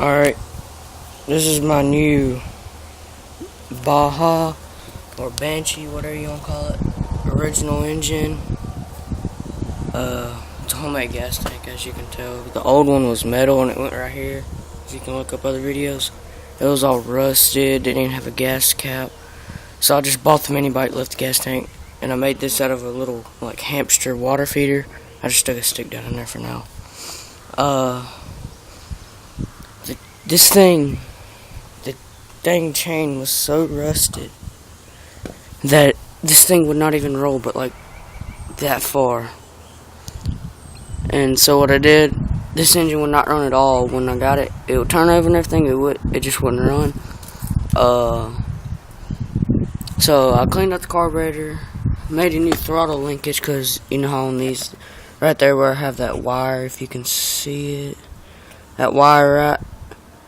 Alright, this is my new Baja or Banshee, whatever you want to call it. Original engine. It's a homemade gas tank, as you can tell. The old one was metal and it went right here. If you can look up other videos, it was all rusted, didn't even have a gas cap. So I just bought the mini bike, left the gas tank, and I made this out of a little like hamster water feeder. I just stuck a stick down in there for now. This thing, the dang chain was so rusted that this thing would not even roll but like that far. And so what I did, this engine would not run at all. When I got it, it would turn over and everything, it just wouldn't run. So I cleaned out the carburetor, made a new throttle linkage, because you know how on these, right there where I have that wire, if you can see it, that wire right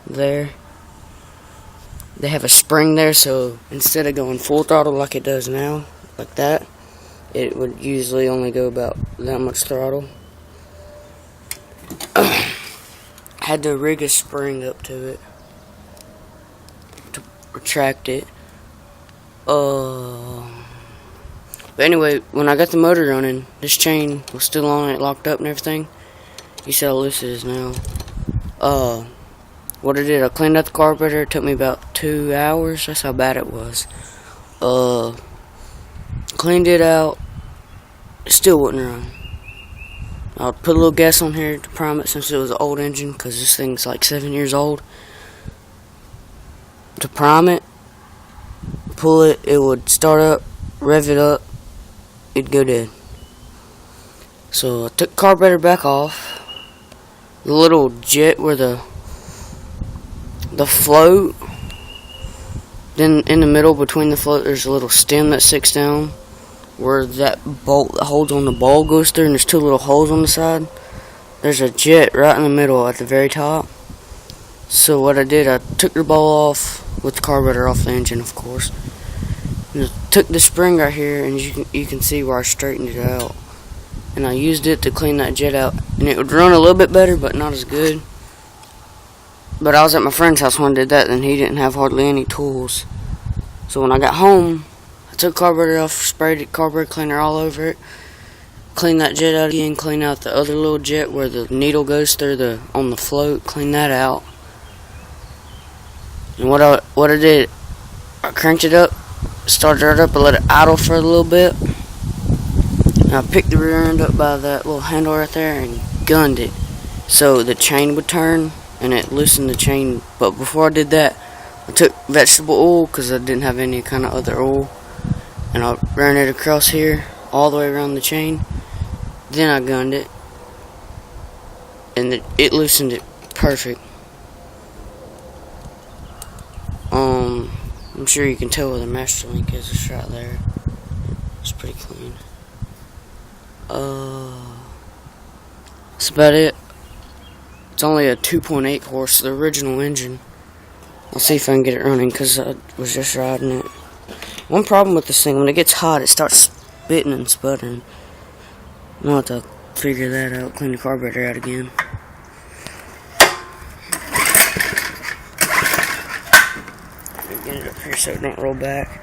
there, they have a spring there, so instead of going full throttle like it does now, like that, it would usually only go about that much throttle. Had to rig a spring up to it to retract it. But anyway, when I got the motor running, this chain was still on it, locked up and everything. You see how loose it is now. What I did, I cleaned out the carburetor. It took me about 2 hours. That's how bad it was. Cleaned it out. It still wouldn't run. I put a little gas on here to prime it, since it was an old engine, because this thing's like 7 years old. To prime it, pull it, it would start up, rev it up, it'd go dead. So I took the carburetor back off. The little jet where the float, then in the middle between the float there's a little stem that sticks down where that bolt that holds on the ball goes through, and there's two little holes on the side. There's a jet right in the middle at the very top. So what I did, I took the ball off with the carburetor off the engine, of course. And I took the spring right here, and you can see where I straightened it out. And I used it to clean that jet out, and it would run a little bit better, but not as good. But I was at my friend's house when I did that, and he didn't have hardly any tools. So when I got home, I took the carburetor off, sprayed it carburetor cleaner all over it, cleaned that jet out again, cleaned out the other little jet where the needle goes through on the float, cleaned that out. And what I did, I cranked it up, started it up, and let it idle for a little bit. And I picked the rear end up by that little handle right there and gunned it so the chain would turn, and it loosened the chain. But before I did that, I took vegetable oil, because I didn't have any kind of other oil, and I ran it across here all the way around the chain. Then I gunned it, and it loosened it perfect. I'm sure you can tell where the master link is. It's right there. It's pretty clean. That's about it. It's only a 2.8 horse, the original engine. I'll see if I can get it running, because I was just riding it. One problem with this thing, when it gets hot, it starts spitting and sputtering. I'll have to figure that out, clean the carburetor out again. Get it up here so it don't roll back.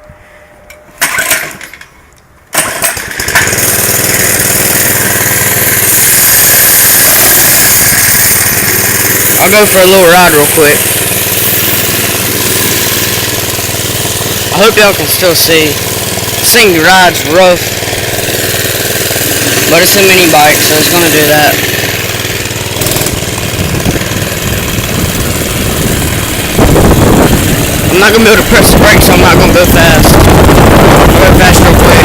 I'll go for a little ride real quick. I hope y'all can still see. This thing rides rough, but it's a mini bike, so it's gonna do that. I'm not gonna be able to press the brakes, so I'm not gonna go fast. I'll go fast real quick.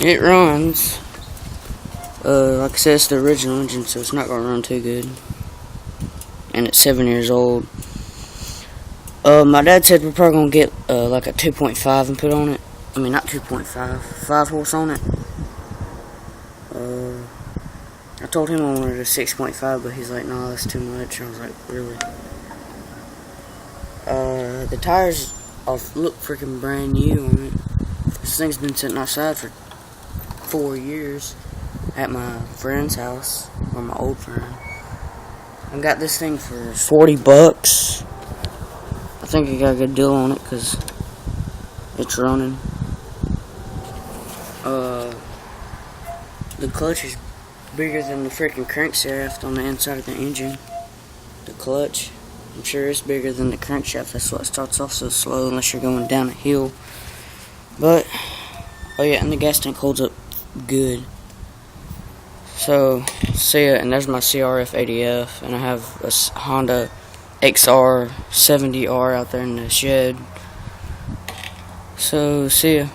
It runs. Like I said, it's the original engine, so it's not gonna run too good. And it's 7 years old. My dad said we're probably gonna get like a 2.5 and put on it. I mean, not 2.5, 5 horse on it. I told him I wanted a 6.5, but he's like, no, that's too much. I was like, really? The tires look freaking brand new on it. This thing's been sitting outside for 4 years at my friend's house, or my old friend. I got this thing for $40. I think I got a good deal on it because it's running. The clutch is bigger than the freaking crankshaft on the inside of the engine. The clutch, I'm sure it's bigger than the crankshaft. That's why it starts off so slow unless you're going down a hill. But, oh yeah, and the gas tank holds up good. So, see ya, and there's my CRF 80F, and I have a Honda XR 70R out there in the shed. So, see ya.